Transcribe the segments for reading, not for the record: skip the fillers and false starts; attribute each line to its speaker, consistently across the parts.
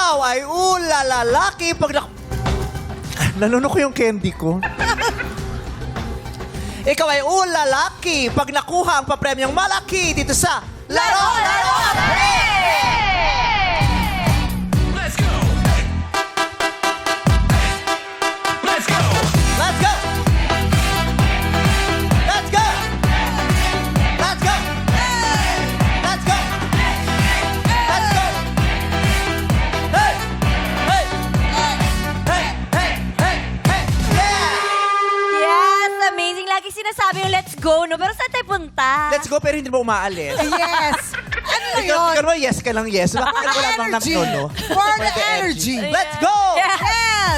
Speaker 1: Ikaw ay ulalalaki pag Nanuno ko yung candy ko. Ikaw ay ulalaki pag nakuha ang papremyong malaki dito sa Laro!
Speaker 2: Let's go! Let's go!
Speaker 1: Let's go! Let's go! Let's go! Let's go! Let's go! Hey! Hey! Hey! Hey! Hey! Hey! Yeah!
Speaker 3: Yes, amazing. Lagi sinasabi yung let's go, no? Pero saan tayo punta?
Speaker 1: Let's go pero hindi mo umaalis.
Speaker 4: Yes. Ano na yun?
Speaker 1: Ikaw naman, yes ka lang, yes. Bakit wala bang
Speaker 4: Energy.
Speaker 1: no?
Speaker 4: For the energy.
Speaker 1: Let's go!
Speaker 4: Yes.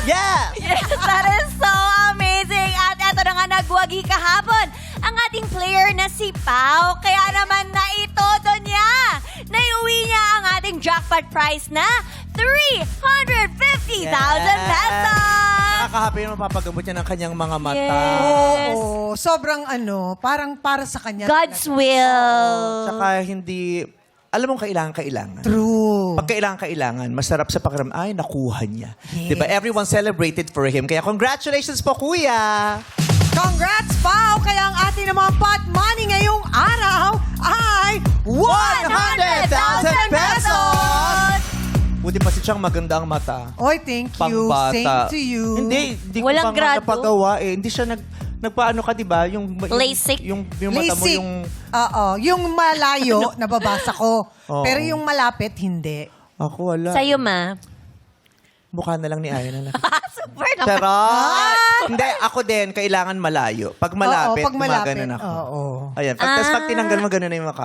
Speaker 1: Yes!
Speaker 3: Yes, that is so amazing. At eto na nga nagwagi kahapon ang ating player na si Pao. Kaya naman naitodo niya. Naiuwi niya ang ating jackpot prize na 350,000 pesos.
Speaker 1: Nakakahappy na mapapagamot niya ng kanyang mga mata.
Speaker 3: Yes.
Speaker 4: Oo. Sobrang parang para sa kanya.
Speaker 3: God's will.
Speaker 1: Tsaka hindi, alam mong kailangan.
Speaker 4: True.
Speaker 1: Pag kailangan, masarap sa pakiram, ay, nakuha niya.
Speaker 4: Yes.
Speaker 1: Diba? Everyone celebrated for him. Kaya congratulations po, kuya!
Speaker 4: Congrats, Pao! Kaya ang ating naman pot money ngayong araw ay
Speaker 1: 100,000 pesos! Buti pa si Chang maganda ang mata.
Speaker 4: Oy, thank you.
Speaker 1: Pangbata.
Speaker 4: Same to you.
Speaker 1: Hindi ko
Speaker 3: Walang
Speaker 1: pa nga
Speaker 3: grado.
Speaker 1: napagawa eh. Hindi siya nagpaano ka, di ba? Yung
Speaker 3: LASIK.
Speaker 1: Yung mata mo,
Speaker 4: LASIK.
Speaker 1: yung...
Speaker 4: Oo. Yung malayo, nababasa ko.
Speaker 1: Oo.
Speaker 4: Pero yung malapit, hindi.
Speaker 1: Ako, wala.
Speaker 3: Sa'yo, ma.
Speaker 1: Mukha na lang ni Aya na lang.
Speaker 3: Super naman.
Speaker 1: Charot! Hindi, ako din, kailangan malayo. Pag malapit,
Speaker 4: Oo, pag malapit.
Speaker 1: gumaganon ako.
Speaker 4: Oo.
Speaker 1: Ayan. Tapos pag tinanggal mo, gano'n na yung mukha.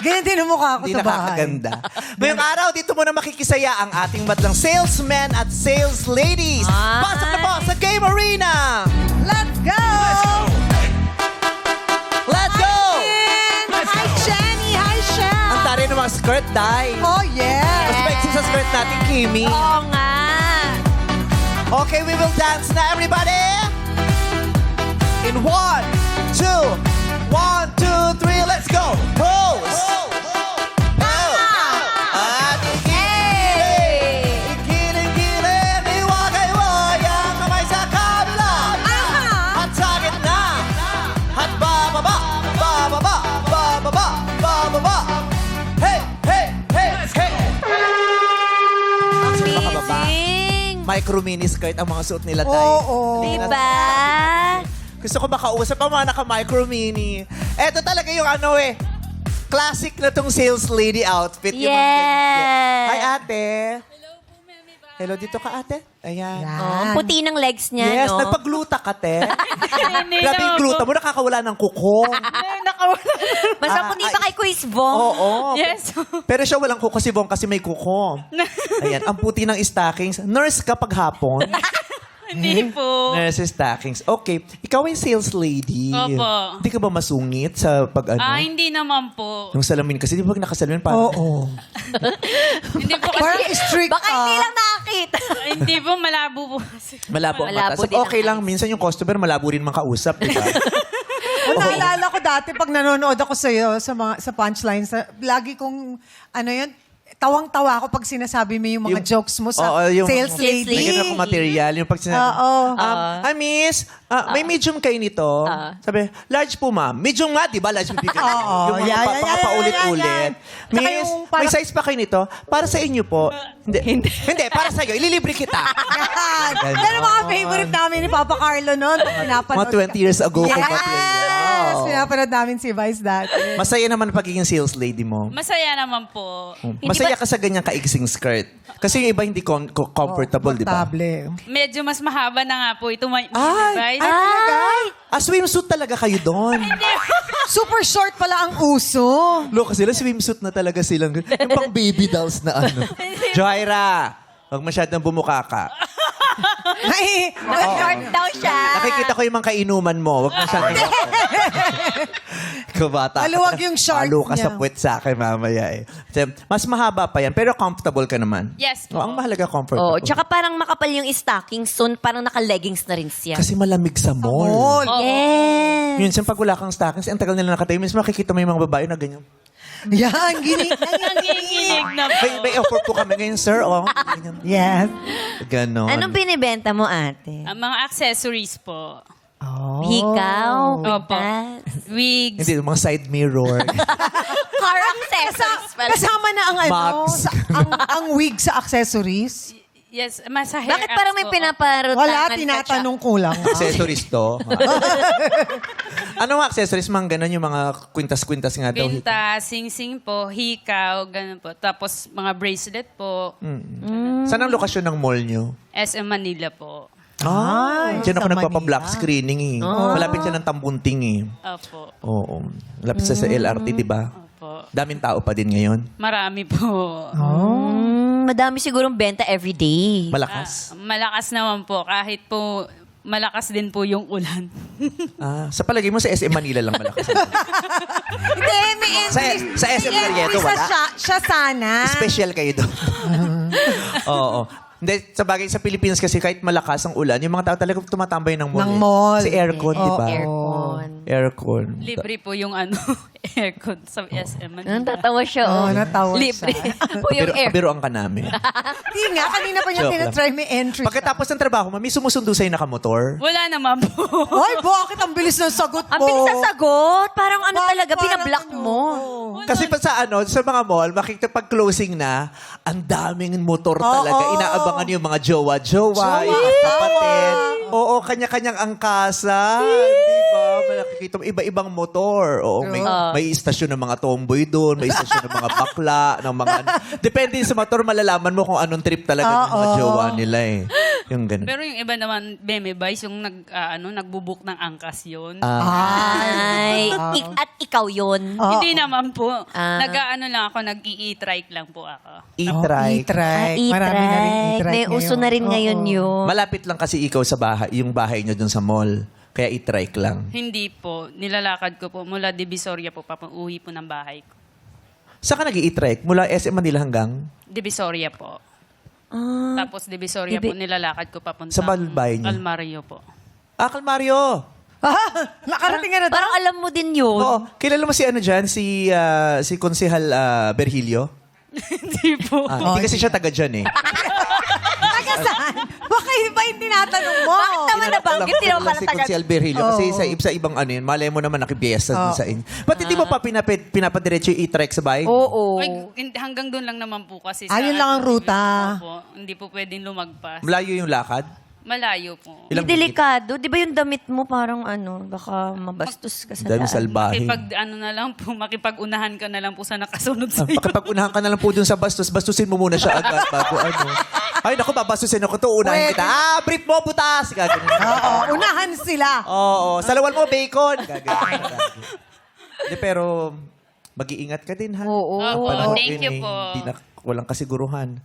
Speaker 4: Ganyan din ang mukha ko
Speaker 1: Hindi
Speaker 4: sa bahay.
Speaker 1: nakakaganda. Ngayong araw, dito mo na makikisaya ang ating madlang salesmen at sales ladies.
Speaker 3: Ah.
Speaker 1: Pasok na po sa Game Arena!
Speaker 4: Let's go!
Speaker 1: Let's go!
Speaker 4: Hi, Jenny! Hi, Shell!
Speaker 1: Ang tari ng mga skirt, Dai.
Speaker 4: Oh, yes!
Speaker 1: Mas maiksi sa skirt natin, Kimi.
Speaker 3: Oo nga.
Speaker 1: Okay, we will dance na, everybody! In 1, 2, 1, 2, 3, let's go! Pose! At ikiling-kiling, iwagay-wayang kamay sa kabila. At sa gitna. At bababa, bababa, bababa, bababa. Hey, hey, hey, hey!
Speaker 3: Amazing.
Speaker 1: Micro mini skirt ang mga suot nila, Tay.
Speaker 4: Oo.
Speaker 3: Diba?
Speaker 1: Gusto ko makausap ang mga naka-micro mini. Eto talaga yung classic na tong sales lady outfit. Yung mga ganyan.
Speaker 3: Yes.
Speaker 1: Hi, ate. Hello, dito ka, ate. Ayan.
Speaker 4: Yan.
Speaker 3: Oh, ang puti ng legs niya,
Speaker 1: Yes,
Speaker 3: no?
Speaker 1: nagpagluta ka, te. Grabe yung gluta mo, nakakawala ng kuko.
Speaker 3: Mas maputi pa kay Quiz Bong.
Speaker 1: Oo.
Speaker 5: Yes.
Speaker 1: Pero siya walang kuko si Bong kasi may kuko. Ayan, ang puti ng stockings. Nurse ka pag hapon.
Speaker 5: Hindi po.
Speaker 1: Nurse stockings. Okay, ikaw ay sales lady.
Speaker 5: Opo.
Speaker 1: Hindi ka ba masungit sa pag ano?
Speaker 5: Hindi naman po.
Speaker 1: Yung salamin kasi, di ba pag nakasalamin parang...
Speaker 4: Oo.
Speaker 5: Hindi po kasi,
Speaker 4: Parang strict
Speaker 3: Baka hindi lang nakakita.
Speaker 5: hindi po, malabo po kasi.
Speaker 1: Malabo ang
Speaker 3: Malabo
Speaker 1: mata.
Speaker 3: din ang
Speaker 1: Okay lang,
Speaker 3: eyes.
Speaker 1: minsan yung customer malabo rin makausap, di ba?
Speaker 4: Naalala ko dati pag nanonood ako sa'yo sa punchlines, lagi kong, tawang-tawa ako pag sinasabi mo yung mga jokes mo sa
Speaker 1: Oo, yung-
Speaker 4: sales
Speaker 3: Sales
Speaker 4: lady.
Speaker 1: May ganun akong material. Yung pag sinabi,
Speaker 4: Oo.
Speaker 1: miss, may medium kayo nito. Sabi, large po, ma'am. Medium nga, di ba? Large bibigyan.
Speaker 4: Oo.
Speaker 1: Yung mga
Speaker 4: Yan, yan,
Speaker 1: paulit-ulit.
Speaker 4: yan. Tsaka
Speaker 1: Miss,
Speaker 4: yung
Speaker 1: may
Speaker 4: parang-
Speaker 1: size pa kayo nito? Para sa inyo po. Hindi, para sa iyo. Ililibre kita.
Speaker 4: Yan. Yan ang mga favorite namin ni Papa Carlo noon.
Speaker 1: Mga 20 years ago
Speaker 4: Yes!
Speaker 1: kong material.
Speaker 4: Pinapanood namin si Vice dati.
Speaker 1: Masaya naman pagiging sales lady mo.
Speaker 5: Masaya naman po.
Speaker 1: Masaya ka sa ganyang kaigsing skirt. Kasi yung iba hindi comfortable, di ba?
Speaker 4: Komportable.
Speaker 5: Medyo mas mahaba na nga po ito.
Speaker 1: Ay! Swimsuit talaga kayo doon.
Speaker 4: Super short pala ang uso.
Speaker 1: Look, sila swimsuit na talaga silang. Yung pang baby dolls na ano. Joyra, huwag masyadong bumuka ka.
Speaker 4: Ay,
Speaker 3: Naka-short daw siya.
Speaker 1: Nakikita ko yung mga kainuman mo. Huwag masyadong Kabata.
Speaker 4: Maluwag yung short
Speaker 1: Palo ka
Speaker 4: niya.
Speaker 1: sa puwet sa akin mamaya eh. Mas mahaba pa yan, pero comfortable ka naman.
Speaker 5: Yes po.
Speaker 1: Oh, ang mahalaga comfortable.
Speaker 3: Oh, tsaka parang makapal yung stocking, soon parang naka-leggings na rin siya.
Speaker 1: Kasi malamig sa mall.
Speaker 4: Mall.
Speaker 3: Yes.
Speaker 1: Minsan pag wala kang stockings, ang tagal nila nakatayo. Minsan makikita mo yung mga babae na ganyan.
Speaker 4: Yan, ginig.
Speaker 5: Nanginginig na po.
Speaker 1: May offer po kami ngayon, sir. Oh.
Speaker 4: Yes.
Speaker 1: Ganon.
Speaker 3: Anong binibenta mo, ate?
Speaker 5: Ang mga accessories po.
Speaker 4: Oh.
Speaker 3: Hikaw,
Speaker 5: Opo.
Speaker 3: pintas,
Speaker 5: Wigs.
Speaker 1: Hindi, mga side mirror.
Speaker 3: car accessories pala.
Speaker 4: Kasama na ang
Speaker 1: Maps.
Speaker 4: ang wig sa accessories.
Speaker 5: Yes, sa hair
Speaker 3: Bakit parang may
Speaker 5: apps po.
Speaker 3: pinaparutangan
Speaker 4: Wala,
Speaker 3: ka
Speaker 4: tinatanong ko lang.
Speaker 1: accessories to. Ano mga accessories? Mga ganon yung mga kwintas-kwintas nga daw.
Speaker 5: Pinta, sing-sing po, hikaw, ganun po. Tapos mga bracelet po.
Speaker 1: Saan ang lokasyon ng mall nyo?
Speaker 5: SM Manila po.
Speaker 1: Diyan ako
Speaker 4: sa
Speaker 1: nagpapa-black
Speaker 4: Manila.
Speaker 1: screening eh. Malapit siya ng Tambunting eh.
Speaker 5: Opo.
Speaker 1: Oo. Malapit sa LRT, di ba?
Speaker 5: Opo.
Speaker 1: Daming tao pa din ngayon.
Speaker 5: Marami po.
Speaker 3: Madami sigurong benta everyday.
Speaker 1: Malakas.
Speaker 5: Malakas naman po. Kahit po, malakas din po yung ulan.
Speaker 1: Sa palagay mo sa SM Manila lang malakas.
Speaker 4: Hindi, may entry.
Speaker 1: Sa SM Carriedo, wala?
Speaker 4: Siya sana.
Speaker 1: Special kayo doon. Oo. Hindi, sa bagay sa Pilipinas kasi kahit malakas ang ulan, yung mga tao talagang tumatambay ng mall.
Speaker 4: Ng
Speaker 1: eh.
Speaker 4: mall.
Speaker 1: Si aircon, di ba?
Speaker 3: Aircon.
Speaker 1: Aircon.
Speaker 5: Libre po yung aircon sa SM Manila.
Speaker 3: Tatawa siya,
Speaker 4: Oo, natawa
Speaker 3: Libre.
Speaker 4: siya.
Speaker 3: po yung air.
Speaker 1: Kabiruan ka namin.
Speaker 4: Hindi nga, kanina pa niya
Speaker 1: Joke
Speaker 4: tinatry may entry.
Speaker 1: Pagkatapos ng trabaho, may sumusundo sa'yo nakamotor?
Speaker 5: Wala naman po.
Speaker 4: Ay, bakit ang bilis ng sagot mo?
Speaker 3: Ang bilis na sagot. Parang ano
Speaker 4: Bakit
Speaker 3: talaga,
Speaker 4: parang
Speaker 3: pinablock
Speaker 4: ano?
Speaker 3: mo.
Speaker 1: Kasi pa sa sa mga mall, makikita pag closing na, ang daming motor talaga.
Speaker 4: Oo.
Speaker 1: Inaabangan yung mga jowa-jowa, yung mga kapatid. Oo, kanya-kanyang angkasa. Di ba? Nakikita mo iba-ibang motor. Oo, may istasyon ng mga tomboy doon, may istasyon ng mga bakla, ng mga... Depende sa motor, malalaman mo kung anong trip talaga ng mga jowa nila eh. Yung ganun.
Speaker 5: Pero yung iba naman, Beme Vice, yung nagbubuk ng angkas yun.
Speaker 3: Ay, at ikaw yun.
Speaker 5: Hindi naman po.
Speaker 3: Ah.
Speaker 5: Nag-ano lang ako, nag-i-trike lang po ako.
Speaker 1: E-trike.
Speaker 4: E-trike. Marami na rin e-trike
Speaker 3: May uso
Speaker 4: ngayon.
Speaker 3: na rin ngayon
Speaker 4: Oo.
Speaker 3: yun.
Speaker 1: Malapit lang kasi ikaw sa bahay, yung bahay nyo dun sa mall. Kaya i-trike lang.
Speaker 5: Hindi po. Nilalakad ko po mula Divisoria po, pauwi po ng bahay ko.
Speaker 1: Saan ka nag-i-trike? Mula SM Manila hanggang?
Speaker 5: Divisoria po.
Speaker 3: Ah,
Speaker 5: Tapos Divisoria po, nilalakad ko papunta.
Speaker 1: Sa bahay niyo?
Speaker 5: Almario po.
Speaker 1: Calmario!
Speaker 4: Nakarating ka na daw?
Speaker 3: parang alam mo din yun.
Speaker 1: Oo. Kilala mo si ano dyan? Si Konsehal Berhilio?
Speaker 5: Hindi po.
Speaker 1: Hindi kasi siya taga dyan eh.
Speaker 4: Taga saan? Baka iba yung tinatanong mo.
Speaker 3: Bakit naman nabanggit? Hindi naman pala
Speaker 1: si
Speaker 3: taga...
Speaker 1: Konsehal Berhilio. Kasi sa ibang ano yun, malay mo naman nakibiyesa dun sa inyo. Ba't hindi mo pa pinapadiretso yung e-trike sa bahay?
Speaker 3: Oo.
Speaker 5: Hanggang doon lang naman po kasi.
Speaker 4: Yun lang ang ruta.
Speaker 5: Opo. Hindi po pwedeng lumagpas.
Speaker 1: Malayo yung lakad?
Speaker 5: Malayo po.
Speaker 1: Ilang
Speaker 3: Hindi delikado. Di ba yung damit mo parang baka mabastos ka sa
Speaker 1: Dami
Speaker 3: daan.
Speaker 1: salbahe.
Speaker 5: Makipag-unahan ka na lang po sa nakasunod sa iyo.
Speaker 1: Pakipag-unahan ka na lang po dun sa bastusin mo muna siya agad bago ano. Ay, naku, babastusin ako to. Unahin kita. Brief mo, butas! Gagawin.
Speaker 4: Oo, unahan sila.
Speaker 1: Oo. Salawal mo, bacon! Gagawin. Hindi, pero mag-iingat ka din, ha?
Speaker 3: Oo.
Speaker 5: Opo,
Speaker 1: Panahon
Speaker 5: thank
Speaker 1: yun
Speaker 5: you po.
Speaker 1: walang kasiguruhan.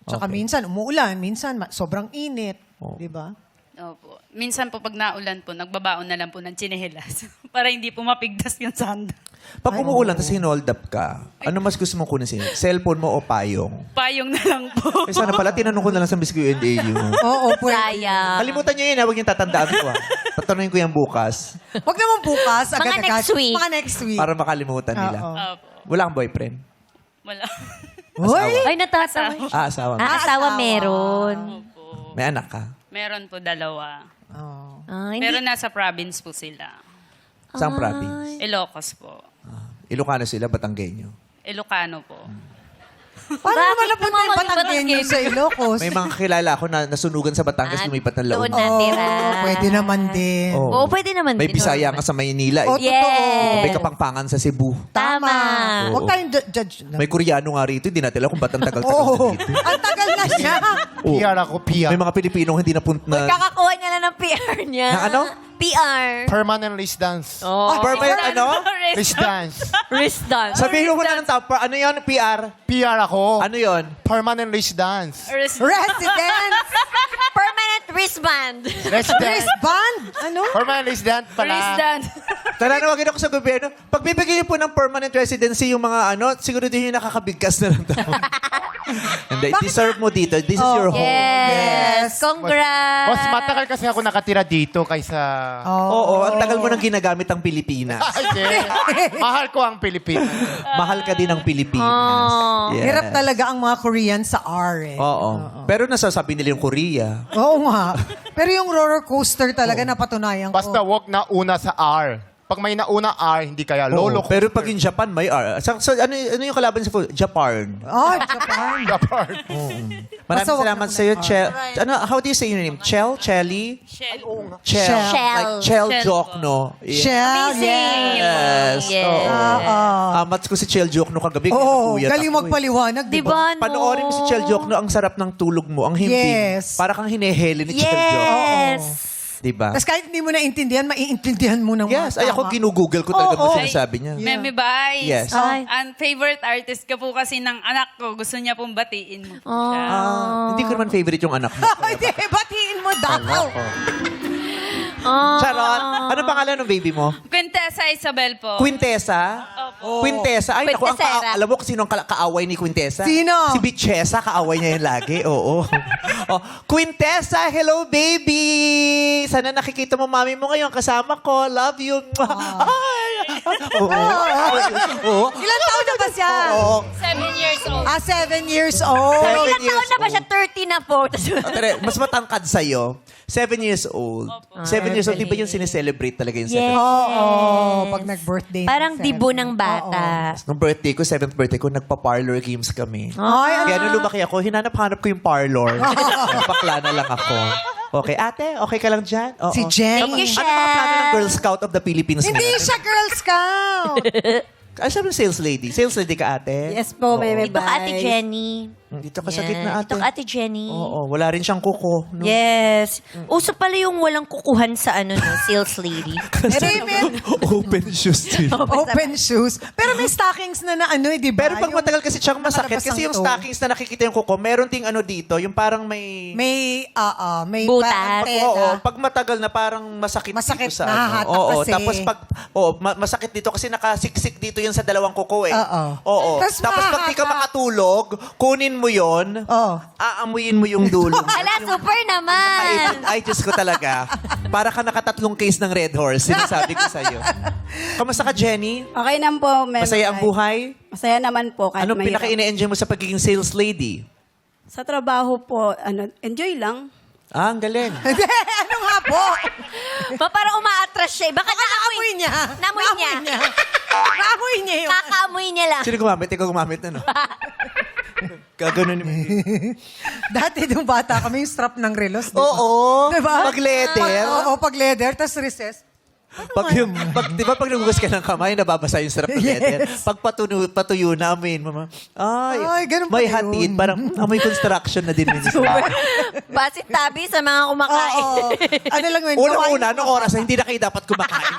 Speaker 4: Tsaka minsan umuulan, minsan sobrang init. Di ba?
Speaker 5: Opo. Minsan po pag naulan po, nagbabaon na lang po ng tsinelas para hindi po mapigdas yung sanda.
Speaker 1: Pag umuulan, tapos hinold up ka, ano mas gusto mong kunin sa'yo? Cellphone mo o payong?
Speaker 5: Payong na lang po.
Speaker 1: Eh, sana pala, tinanong ko na lang sa Miss Q&A yun.
Speaker 4: Oo, pwede.
Speaker 3: Sayang.
Speaker 1: Kalimutan niyo yun, ha? Huwag niyo tatandaan ko, ha? Tatanungin ko yan bukas
Speaker 4: Huwag naman bukas.
Speaker 3: Mga
Speaker 4: agad-agad.
Speaker 3: next week.
Speaker 4: Mga next week.
Speaker 1: para makalimutan nila.
Speaker 4: Oo.
Speaker 5: Opo.
Speaker 1: Wala kang boyfriend?
Speaker 5: Wala.
Speaker 4: Hoy!
Speaker 3: Ay, natatawa.
Speaker 1: Asawa.
Speaker 3: Asawa meron.
Speaker 5: Opo.
Speaker 1: May anak ka?
Speaker 5: Meron po 2.
Speaker 4: Oh.
Speaker 3: Hindi.
Speaker 5: Pero nasa province po sila.
Speaker 1: Saan province?
Speaker 5: Ilocos po.
Speaker 1: Ilocano sila, Batanggenyo.
Speaker 5: Ilocano po.
Speaker 4: Paano
Speaker 3: Bakit
Speaker 4: naman napunta yung
Speaker 3: naman
Speaker 4: Batanggenyo sa Ilocos?
Speaker 1: May mga kilala ako na nasunugan sa Batangas, lumipat ng
Speaker 3: Doon
Speaker 1: Laon.
Speaker 3: natira.
Speaker 4: Pwede naman din.
Speaker 1: Oo.
Speaker 3: Oo, pwede naman
Speaker 1: May
Speaker 3: din.
Speaker 1: Bisaya nga sa Maynila.
Speaker 4: Oh,
Speaker 1: Eh.
Speaker 3: Yes.
Speaker 1: May Kapampangan sa Cebu.
Speaker 3: Tama.
Speaker 4: Huwag tayong judge.
Speaker 1: May Koreano nga rito. Hindi natin alam kung ba't ang tagal-tagal
Speaker 4: Oo.
Speaker 1: na dito.
Speaker 4: Ang tagal na siya.
Speaker 1: Oo.
Speaker 6: PR ako, PR.
Speaker 1: May mga Pilipinong hindi napunta na...
Speaker 3: Kakakuha niya na ng PR niya.
Speaker 1: Na ano?
Speaker 3: PR.
Speaker 6: Permanent residence.
Speaker 3: Oh.
Speaker 1: Permanent ano?
Speaker 6: Residence.
Speaker 3: Wrist dance.
Speaker 1: Sabihin mo na ng top. Ano yun? PR?
Speaker 6: PR ako.
Speaker 1: Ano yun?
Speaker 6: Permanent residence.
Speaker 4: Resident.
Speaker 3: Permanent wristband.
Speaker 6: Residence.
Speaker 4: Wristband? Ano?
Speaker 6: Permanent resident pala.
Speaker 5: Wristband.
Speaker 1: Taranawagin ako sa gobyerno. Pag bibigyan niyo po ng permanent residency yung mga ano, siguro din yung nakakabigkas na lang daw. Hindi, deserve mo dito. This is your home.
Speaker 3: Yes. Congrats.
Speaker 6: Mas matagal kasi ako nakatira dito kaysa...
Speaker 1: Oo, ang tagal mo nang ginagamit ang Pilipinas.
Speaker 6: Hindi. Mahal ko ang Pilipinas.
Speaker 1: Mahal ka din ng Pilipinas. Yes.
Speaker 4: Hirap talaga ang mga Korean sa R eh.
Speaker 1: Oo. Pero nasasabi nila yung Korea.
Speaker 4: Oo nga. Pero yung roller coaster talaga napatunayan ko.
Speaker 6: Basta wag na una sa R. Pag may nauna R, hindi kaya lolo
Speaker 1: Oo,
Speaker 6: ko.
Speaker 1: pero pag in Japan, may R. Ano yung kalaban sa Japan?
Speaker 4: Oh, Japan.
Speaker 1: Maraming
Speaker 4: Basta wag
Speaker 1: salamat
Speaker 4: na
Speaker 1: sa iyo,
Speaker 4: muna
Speaker 1: Chel. Ano, how do you say your name? Chel? Chelly?
Speaker 5: Shell.
Speaker 1: Chel.
Speaker 3: Shell.
Speaker 1: Like Chel
Speaker 5: Shell
Speaker 1: Jokno. Yeah.
Speaker 4: Shell,
Speaker 3: Amazing.
Speaker 1: Yes.
Speaker 3: Yes.
Speaker 1: Oo. Amats ko si Chel Jokno kagabi.
Speaker 4: Oo,
Speaker 1: Kinapuyat
Speaker 4: galing
Speaker 1: ako eh.
Speaker 4: magpaliwanag, di ba?
Speaker 3: Diba, no?
Speaker 1: Panoorin mo si Chel Jokno, ang sarap ng tulog mo, ang himbing.
Speaker 4: Yes.
Speaker 1: Para kang hinehele ni Chel Jokno.
Speaker 3: Yes.
Speaker 1: Diba?
Speaker 4: Tapos kahit hindi mo naintindihan, maiintindihan mo ng
Speaker 1: Yes. Ay, ako ginugoogle ko talaga
Speaker 4: Oo.
Speaker 1: mo sinasabi niya.
Speaker 5: Meme Vice.
Speaker 1: Yes.
Speaker 3: Ay.
Speaker 5: Ang favorite artist ka po kasi ng anak ko. Gusto niya pong batiin mo po siya.
Speaker 1: Hindi ko naman favorite yung anak mo.
Speaker 4: Hindi, batiin mo daw.
Speaker 1: Charot. Ano pangalan ng baby mo?
Speaker 5: Quintessa Isabel po.
Speaker 1: Quintessa? Quintessa? Ay, naku,
Speaker 3: Quintessera.
Speaker 1: alam mo kung sino ang kaaway ni Quintessa?
Speaker 4: Sino?
Speaker 1: Si Bichessa, kaaway niya yun lagi. Oo. Oh, Quintessa, hello baby! Sana nakikita mo mami mo ngayon. Kasama ko. Love you. Ay! Oo.
Speaker 4: Ilan taon na ba siya?
Speaker 1: Oo.
Speaker 5: 7 years old.
Speaker 4: 7 years old.
Speaker 3: Pero
Speaker 1: 7
Speaker 3: ilang taon
Speaker 1: years
Speaker 3: na ba siya?
Speaker 1: old.
Speaker 3: 30 na po.
Speaker 1: Tere, mas matangkad sa'yo. 7 years old. 7 years old, di ba yung sineselebrate talaga yung 7?
Speaker 3: Yes.
Speaker 4: Oo, pag nag-birthday.
Speaker 3: Parang
Speaker 4: seven.
Speaker 3: dibo ng bata.
Speaker 1: Nung birthday ko, 7th birthday ko, nagpa-parlor games kami.
Speaker 4: Ay,
Speaker 1: Kaya nung lumaki ako, hinanap-hanap ko yung parlor. Bakla na lang ako. Okay, ate, okay ka lang dyan? Oo.
Speaker 4: Si Jenny.
Speaker 3: Thank you,
Speaker 1: Ano mga plano ng
Speaker 3: Shell.
Speaker 1: Girl Scout of the Philippines
Speaker 4: Hindi
Speaker 1: ngayon?
Speaker 4: siya Girl Scout.
Speaker 1: Ay, sabi ng sales lady. Sales lady ka, ate?
Speaker 7: Yes po, Meme
Speaker 3: Dito ka, Ate
Speaker 7: Vice.
Speaker 3: Jenny.
Speaker 1: Dito ka sa
Speaker 3: Yan.
Speaker 1: gitna, ate.
Speaker 3: Dito ka, Ate Jenny.
Speaker 1: Oo, wala rin siyang kuko. No?
Speaker 3: Yes. Uso pala yung walang kukuhan sa ano no, sales lady.
Speaker 1: Open shoes din.
Speaker 4: Open shoes. Pero may stockings na ano eh, di ba?
Speaker 1: Pero pag
Speaker 4: Yung
Speaker 1: matagal kasi siyang masakit,
Speaker 4: nakalabas
Speaker 1: kasi
Speaker 4: ang
Speaker 1: yung
Speaker 4: toe.
Speaker 1: stockings na nakikita yung kuko, meron ting ano dito, yung parang may...
Speaker 4: May
Speaker 3: Butas.
Speaker 4: parang tela.
Speaker 1: Oo, pag matagal na parang masakit,
Speaker 4: Masakit,
Speaker 1: dito sa
Speaker 4: nahahatak
Speaker 1: Oo,
Speaker 4: kasi.
Speaker 1: tapos pag masakit dito kasi nakasiksik dito yan sa dalawang kuko eh.
Speaker 4: Oo.
Speaker 1: Oo.
Speaker 4: Tas
Speaker 1: Tapos pag di ka
Speaker 4: mahahatak.
Speaker 1: makatulog, kunin mo 'yon.
Speaker 4: Oo.
Speaker 1: Aamuyin mo yung dulo.
Speaker 3: Ala, super naman.
Speaker 1: Ay, Diyos ko talaga. Para ka nakatatlong case ng Red Horse, sinasabi ko sa'yo. Kamusta ka, Jenny?
Speaker 7: Okay naman po, Meme
Speaker 1: Masaya ang
Speaker 7: Vice.
Speaker 1: buhay?
Speaker 7: Masaya naman po. Kahit
Speaker 1: Anong
Speaker 7: mahirap.
Speaker 1: pinaka-ine-enjoy mo sa pagiging sales lady?
Speaker 7: Sa trabaho po, enjoy lang.
Speaker 1: Ah, ang galing.
Speaker 4: Hindi, ano nga po?
Speaker 3: Parang umaatras siya. Baka
Speaker 4: Naamoy niya.
Speaker 3: Naamoy niya.
Speaker 4: Naamoy niya yun.
Speaker 3: Kakaamoy niya lang.
Speaker 1: Sino gumamit? Ikaw gumamit na, no? Gaganon ni
Speaker 4: Dati nung bata kami, yung strap ng relos. Diba?
Speaker 1: Oo.
Speaker 4: Diba?
Speaker 1: Pag leather.
Speaker 4: Oo, pag leather, tas recess.
Speaker 1: Di ba pag nagugas ka ng kamay, nababasa yung sarap ng leather. Pag patuyo namin, mama,
Speaker 4: Ay, ganun
Speaker 1: may
Speaker 4: pala
Speaker 1: hatid.
Speaker 4: yun.
Speaker 1: Parang may construction na din minsan.
Speaker 3: Basit tabi sa mga kumakain.
Speaker 4: Oo. Ano lang yun?
Speaker 1: Unang-una, nung oras na hindi na kayo dapat kumakain.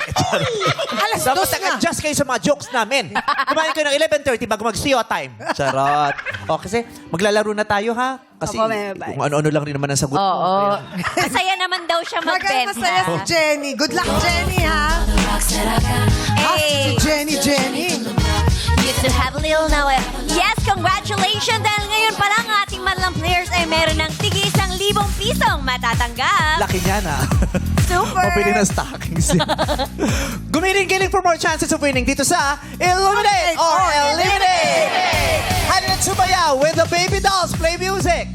Speaker 4: Alas
Speaker 1: Dapat
Speaker 4: 2 na.
Speaker 1: nag-adjust kayo sa mga jokes namin. Kumain kayo ng 11:30 bago mag-CEO time. Charot. O, kasi maglalaro na tayo, ha? Kasi
Speaker 7: Opo, Meme Vice.
Speaker 1: kung ano-ano lang rin naman ang sagot mo.
Speaker 3: Oo. Masaya naman daw siya
Speaker 4: Magay
Speaker 3: magbenta.
Speaker 4: masaya si Jenny. Good luck, Jenny, ha?
Speaker 3: Hey,
Speaker 4: Si Jenny.
Speaker 3: you to have a little now. Yes, congratulations! Dahil ngayon pa lang ating Manlang players ay meron ng tig 1,000 pisong matatanggap.
Speaker 1: Laki niya na.
Speaker 3: Super!
Speaker 1: Pabili ng stockings. Gumiling-giling for more chances of winning dito sa Illuminate or Eliminate! Halina Tsubaya with the Baby Dolls. Play music!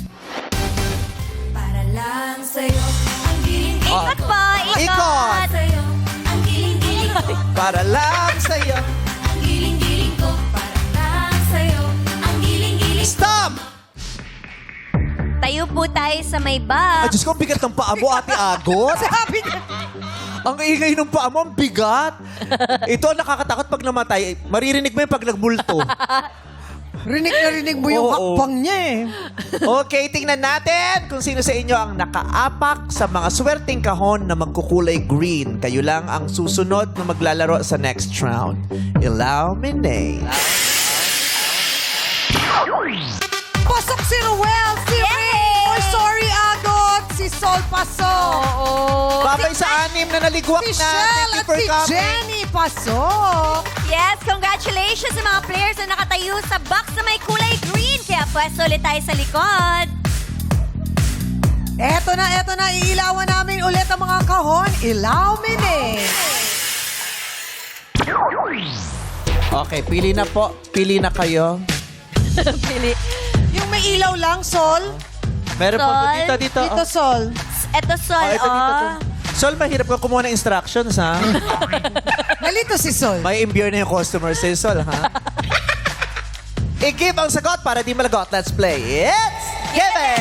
Speaker 8: Para lang sa'yo, ang giling-giling
Speaker 3: Ikot po!
Speaker 1: Ikot!
Speaker 8: sa'yo, ang giling-giling ko.
Speaker 1: Para lang sa'yo.
Speaker 8: Ang giling-giling ko, para lang sa'yo, ang giling-giling ko.
Speaker 1: Stop!
Speaker 3: Tayo po tayo sa may
Speaker 1: Ay,
Speaker 3: bag.
Speaker 1: Diyos ko, ang bigat ng paa mo, Ate Agot.
Speaker 4: Sabi niya.
Speaker 1: Ang ingay ng paa mo, ang bigat. Ito ang nakakatakot pag namatay. Maririnig mo yung pag nagbulto.
Speaker 4: Rinig na rinig mo yung
Speaker 1: Oo.
Speaker 4: hakbang niya eh.
Speaker 1: Okay, tingnan natin kung sino sa inyo ang nakaapak sa mga swerteng kahon na magkukulay green. Kayo lang ang susunod na maglalaro sa next round. Illuminate.
Speaker 4: Pasok si Ruel, si Ray. Oh, sorry, Agot. Si Sol pasok.
Speaker 3: Oo.
Speaker 1: Babay sa anim na naligwak
Speaker 4: Si
Speaker 1: na.
Speaker 4: Shell
Speaker 1: Thank you
Speaker 4: at
Speaker 1: for
Speaker 4: si
Speaker 1: coming.
Speaker 4: Jenny pasok.
Speaker 3: Yes, congratulations! Congratulations sa mga players na nakatayo sa box na may kulay green. Kaya pwesto ulit tayo sa likod.
Speaker 4: Eto na. Iilawan namin ulit ang mga kahon. Ilaw minute.
Speaker 1: Okay, pili na po. Pili na kayo.
Speaker 3: Pili.
Speaker 4: Yung may ilaw lang, Sol.
Speaker 1: Meron po.
Speaker 3: Sol.
Speaker 1: Dito.
Speaker 4: Dito, Sol.
Speaker 3: Eto, Sol,
Speaker 1: Ito, dito. Sol, mahirap ka kumuha ng instructions, ha?
Speaker 4: Nalito si Sol.
Speaker 1: May imbure na yung customer sa Sol, ha? I-give ang sagot para di malagot. Let's play. It's given!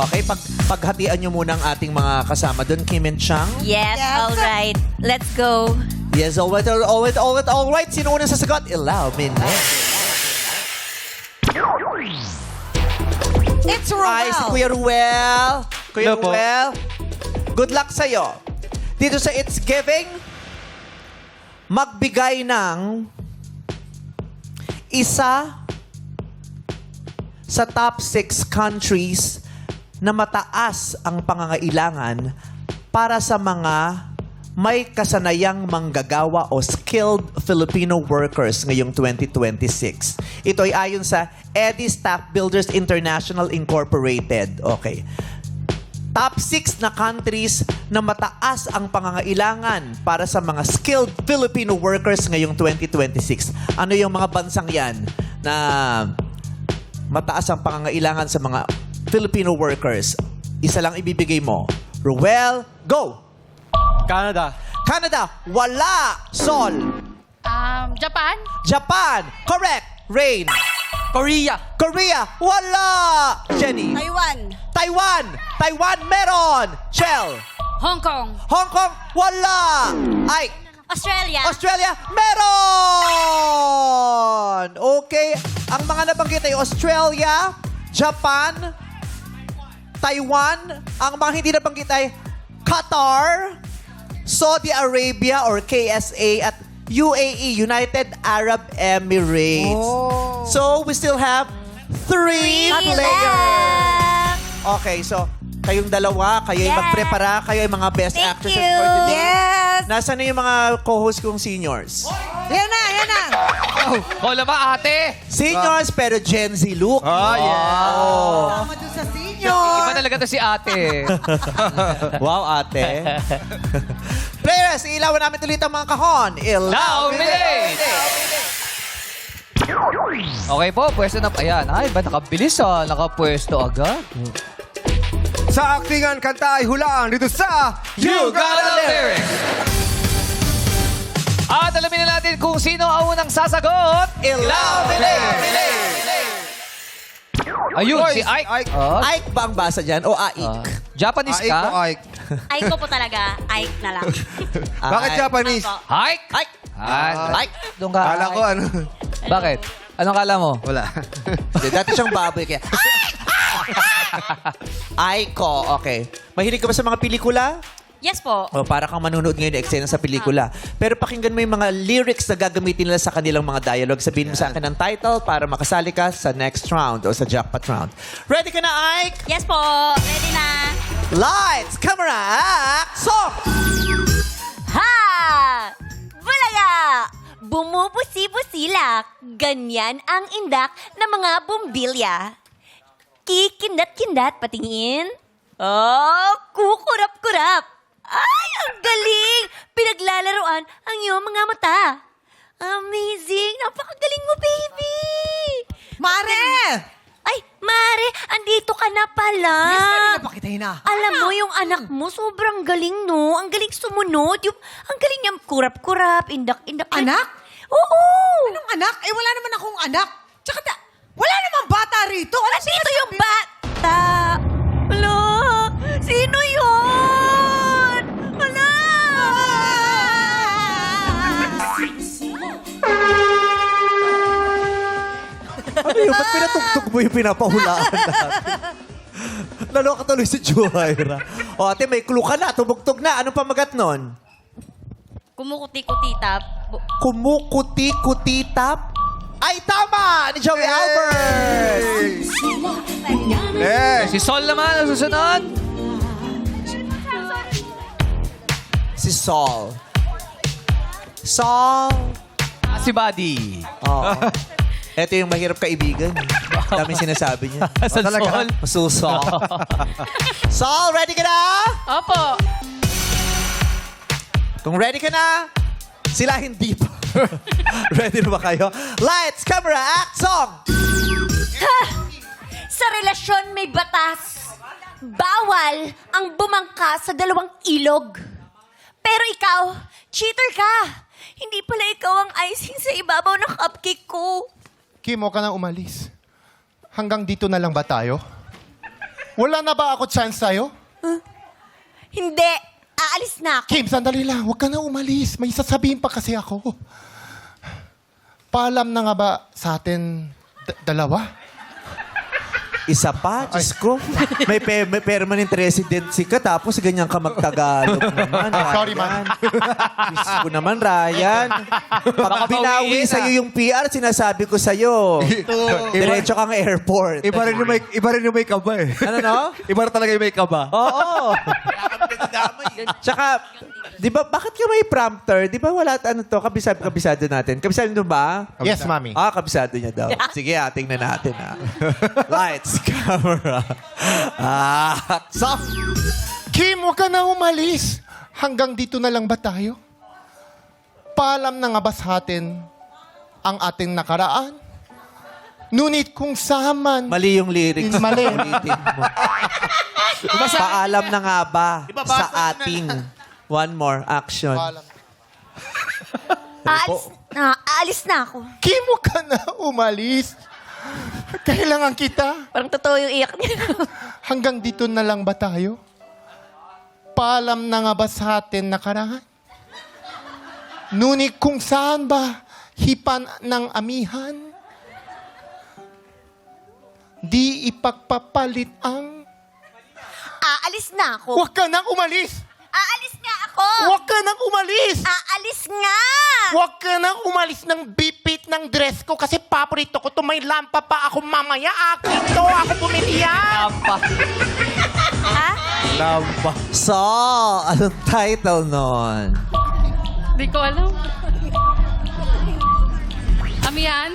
Speaker 1: Okay, paghatian nyo muna ang ating mga kasama doon, Kim and Chang.
Speaker 3: Yes,
Speaker 4: Yes.
Speaker 3: all right. Let's go.
Speaker 1: Yes, all right. Sino unang sasagot? Allow me na.
Speaker 4: It's
Speaker 1: Ay, si
Speaker 4: Ruel.
Speaker 1: Kuya Ruel. Kuya
Speaker 6: Hello po.
Speaker 1: Ruel, good luck sa'yo. Dito sa It's Giving, magbigay ng isa sa top 6 countries na mataas ang pangangailangan para sa mga may kasanayang manggagawa o skilled Filipino workers ngayong 2026. Ito ay ayon sa Eddie Staff Builders International Incorporated. Okay. Top 6 na countries na mataas ang pangangailangan para sa mga skilled Filipino workers ngayong 2026. Ano yung mga bansang yan na mataas ang pangangailangan sa mga Filipino workers? Isa lang ibibigay mo. Ruel, go!
Speaker 6: Canada.
Speaker 1: Canada, wala. Sol.
Speaker 5: Japan?
Speaker 1: Japan, correct. Rain.
Speaker 6: Korea.
Speaker 1: Korea, wala. Jenny.
Speaker 7: Taiwan.
Speaker 1: Taiwan, meron. Chel.
Speaker 5: Hong Kong?
Speaker 1: Hong Kong, wala. Ike.
Speaker 3: Australia.
Speaker 1: Australia, meron. Okay, ang mga nabanggit ay Australia, Japan, Taiwan. Ang mga hindi nabanggit ay Qatar, Saudi Arabia or KSA at UAE, United Arab Emirates.
Speaker 4: Oh.
Speaker 1: So, we still have 3 players. Okay, so, kayong dalawa, kayo ay
Speaker 3: Yes.
Speaker 1: magprepara, kayo ay mga best
Speaker 3: Thank
Speaker 1: actresses
Speaker 3: you.
Speaker 1: for today.
Speaker 4: Yes.
Speaker 1: Nasaan na yung mga co-host kong seniors?
Speaker 4: Yan na.
Speaker 6: Hola ba, ate?
Speaker 1: Seniors, pero Gen Z look.
Speaker 6: Oh, yeah.
Speaker 4: Tama doon sa senior.
Speaker 6: Iba talaga to si ate.
Speaker 1: Wow, ate. Players, ilawan namin ulit ang mga kahon.
Speaker 6: Ilaw minute! Okay po, pwesto na. Ayan, ay, ba nakabilis ah. Nakapwesto agad.
Speaker 9: Sa aktingan, kanta ay hulaan dito sa
Speaker 6: You Got a Lyric! At alamin na natin kung sino ang unang sasagot.
Speaker 1: Ilaw
Speaker 6: Ayun,
Speaker 9: Oy,
Speaker 6: si Ike.
Speaker 9: Ike.
Speaker 6: Oh.
Speaker 1: Ike ba ang basa dyan? O Aik?
Speaker 6: Japanese
Speaker 9: Ike
Speaker 6: ka?
Speaker 9: o Ike?
Speaker 3: Ike ko po talaga. Ike na lang.
Speaker 9: Bakit Japanese?
Speaker 3: Opo.
Speaker 6: Ike?
Speaker 1: Ike!
Speaker 6: Ike? Doon ka.
Speaker 9: Kala ko
Speaker 6: Ike.
Speaker 9: ano.
Speaker 6: Bakit? Anong kala mo?
Speaker 9: Wala.
Speaker 1: Hindi, dati siyang baboy kaya. Aiko, okay. Mahilig ka ba sa mga pelikula?
Speaker 3: Yes po.
Speaker 1: O, para kang manonood ngayon ng eksena sa pelikula. Pero pakinggan mo yung mga lyrics na gagamitin nila sa kanilang mga dialogue. Sabihin mo sa akin ang title para makasali ka sa next round o sa jackpot round. Ready ka na, Ike?
Speaker 3: Yes po. Ready na.
Speaker 1: Lights, camera, action!
Speaker 3: Ha! Bulaga! Bumubusi-busilak. Ganyan ang indak ng mga bumbilya. Kikindat-kindat patingin. Oh, kukurap-kurap. Ay, ang galing! Pinaglalaroan ang iyong mga mata. Amazing! Napakagaling mo, baby!
Speaker 4: Mare!
Speaker 3: Ay, Mare, andito ka na pala.
Speaker 4: Yes, kanina pa kita hinahanap.
Speaker 3: Alam mo, yung anak mo, sobrang galing, no? Ang galing sumunod. Ang galing niyang kurap-kurap, indak-indak.
Speaker 4: Anak?
Speaker 3: Oo!
Speaker 4: Anong anak? Eh, wala naman akong anak. Tsaka, wala namang bata rito. Ano
Speaker 3: Dito yung bata. Hala, sino yun? Hala!
Speaker 1: Ano yun? Ba't pinatugtog mo yung pinapahulaan natin? Naloka tuloy si Juhaira. O ate, may clue ka na. Tumugtog na. Anong pamagat nun?
Speaker 3: Kumukuti-kutitap.
Speaker 1: Kumukuti-kutitap? Ay, tama! Ni Joey Albert!
Speaker 9: Eh,
Speaker 6: Si Sol naman ang susunod.
Speaker 1: Si Saul. Saul,
Speaker 6: si Buddy.
Speaker 1: Oo. Ito yung mahirap kaibigan. Daming sinasabi niya.
Speaker 6: Sa Sol.
Speaker 1: Masusok. Sol, ready ka na?
Speaker 5: Opo.
Speaker 1: Kung ready ka na, sila hindi pa. Ready na ba kayo? Lights, camera, act, song!
Speaker 3: Sa relasyon may batas. Bawal ang bumangka sa dalawang ilog. Pero ikaw, cheater ka. Hindi pala ikaw ang icing sa ibabaw ng cupcake ko.
Speaker 10: Kim, huwag ka na umalis. Hanggang dito na lang ba tayo? Wala na ba ako chance sa'yo?
Speaker 3: Hindi. Aalis na ako.
Speaker 10: Kim, sandali lang. Huwag ka na umalis. May sasabihin pa kasi ako. Paalam na nga ba sa atin dalawa?
Speaker 1: Isa pa, Diyos ko. May permanent residency ka, tapos ganyan ka magtagalog naman.
Speaker 10: Sorry, man.
Speaker 1: Diyos ko naman, Ryan. Pag binawi sa'yo yung PR, sinasabi ko sa'yo. Diretso kang airport.
Speaker 9: Iba rin yung may kaba eh.
Speaker 1: Ano no?
Speaker 9: Iba rin talaga yung may kaba.
Speaker 1: Oo. Tsaka, di ba, bakit ka may prompter? Di ba wala, ano to, kabisado natin. Kabisado nyo ba?
Speaker 10: Yes, mami.
Speaker 1: Kabisado niya daw. Sige, tingnan natin, Lights, camera. Soft.
Speaker 10: Kim, huwag ka na umalis. Hanggang dito na lang ba tayo? Paalam na nga ba sa atin ang ating nakaraan? Ngunit kung saman...
Speaker 1: Mali yung lyrics.
Speaker 10: Mali.
Speaker 1: Ulitin mo. Paalam na nga ba sa ating... One more, action.
Speaker 10: Paalam.
Speaker 3: Aalis na ako.
Speaker 10: Kim, huwag ka na umalis. Kailangan kita.
Speaker 3: Parang totoo yung iyak niya.
Speaker 10: Hanggang dito na lang ba tayo? Paalam na nga ba sa atin nakaraan? Ngunit kung saan ba hipan ng amihan? Di ipagpapalit ang...
Speaker 3: Aalis na ako.
Speaker 10: Huwag ka nang umalis!
Speaker 3: Aalis nga ako.
Speaker 10: Huwag ka nang umalis!
Speaker 3: Aalis nga.
Speaker 10: Huwag ka nang umalis ng bipit ng dress ko kasi paborito ko to. May lampa pa ako mamaya. Akin to. Ako bumili yan.
Speaker 6: Lampa.
Speaker 3: Ha?
Speaker 1: Lampa. So, anong title nun?
Speaker 5: Hindi ko alam. Amihan?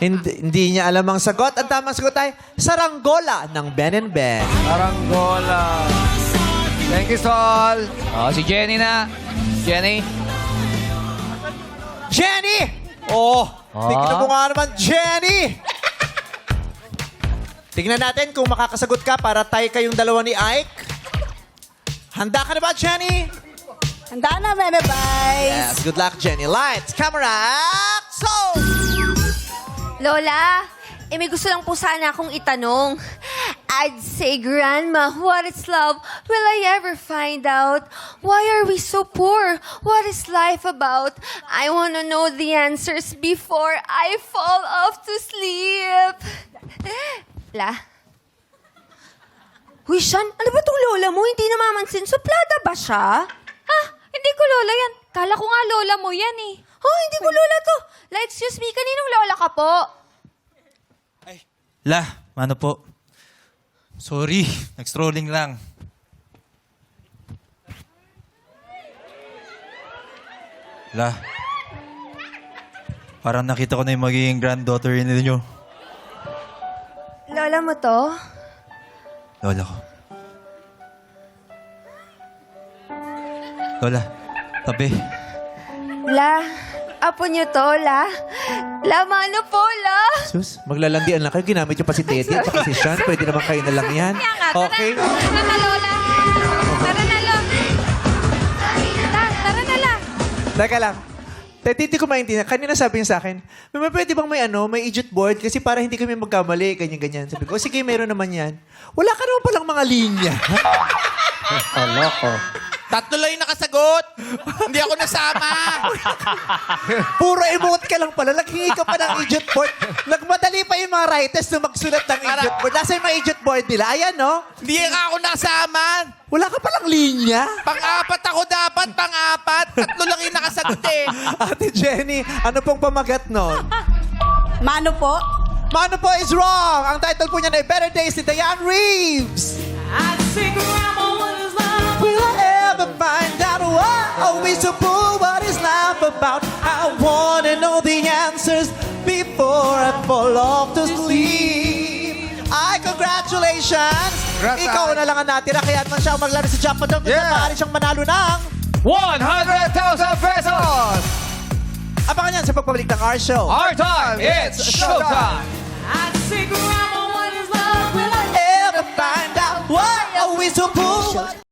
Speaker 1: Hindi niya alam ang sagot. Ang tamang sagot ay Saranggola ng Ben & Ben.
Speaker 9: Saranggola. Thank you, Sol.
Speaker 6: Si Jenny na. Jenny.
Speaker 1: Jenny! Oh, tignan mo nga naman, Jenny! Tignan natin kung makakasagot ka para tie kayong dalawa ni Ike. Handa ka na ba, Jenny?
Speaker 7: Handa na, Meme Bye.
Speaker 1: Yes, good luck, Jenny. Lights, camera, action!
Speaker 3: Lola, may gusto lang po sana akong itanong. I'd say, Grandma, what is love? Will I ever find out? Why are we so poor? What is life about? I want to know the answers before I fall off to sleep. La? Huy, Sean, ano ba itong lola mo? Hindi namamansin. Suplada ba siya? Ha? Hindi ko lola yan. Kala ko nga lola mo yan eh. Oh, hindi ko lola to. Like, excuse me, kaninong lola ka po?
Speaker 11: La, ano po? Sorry, nag-strolling lang. La, parang nakita ko na yung magiging granddaughter ninyo.
Speaker 3: Lola mo to?
Speaker 11: Lola ko. Lola, tabi.
Speaker 3: La, apo niyo to, La? La, mano po, La?
Speaker 1: Sus, maglalandian lang kayo. Ginamit yung pa si Teddy at saka si Sean. Pwede naman kayo na lang yan. Okay?
Speaker 3: Tara na, Lola. Tara na, Lola. Tara na, La.
Speaker 1: Teka lang. Teddy, hindi ko maintindihan. Kanina sabi niya sa akin, Mama, pwede bang may idjit board? Kasi para hindi kami magkamali, ganyan-ganyan. Sabi ko, sige, meron naman yan. Wala ka naman palang mga linya.
Speaker 9: Aloko.
Speaker 11: Tatlo lang yung nakasagot. Hindi ako nasama.
Speaker 1: Puro emote ka lang pala. Naghingi ka pa ng idjit board. Nagmadali pa yung mga writers na magsulat ng idjit board. Nasa yung mga idjit board nila. Ayan, no?
Speaker 11: Hindi nga ako nasama.
Speaker 1: Wala ka palang linya.
Speaker 11: Pang-apat ako dapat, pang-apat. Tatlo lang yung nakasagot eh.
Speaker 1: Ate Jenny, ano pong pamagat nun?
Speaker 7: Mano po?
Speaker 1: Mano po is wrong. Ang title po niya ay Better Days ni Diane Reeves. Will I ever find out what? Oh, we so poor, what is love? laugh about. I wanna know the answers before I fall off to sleep. Ay, congratulations!
Speaker 9: Congrats,
Speaker 1: Ikaw
Speaker 9: Ay.
Speaker 1: na lang ang natira, kaya naman siya maglaro sa jackpot drum. Kasi
Speaker 9: Yeah.
Speaker 1: maaari siyang manalo ng
Speaker 9: 100,000 pesos!
Speaker 1: abangan yan sa pagbabalik ng our show.
Speaker 6: Our time, it's showtime!
Speaker 1: Ever find out why are we so poor?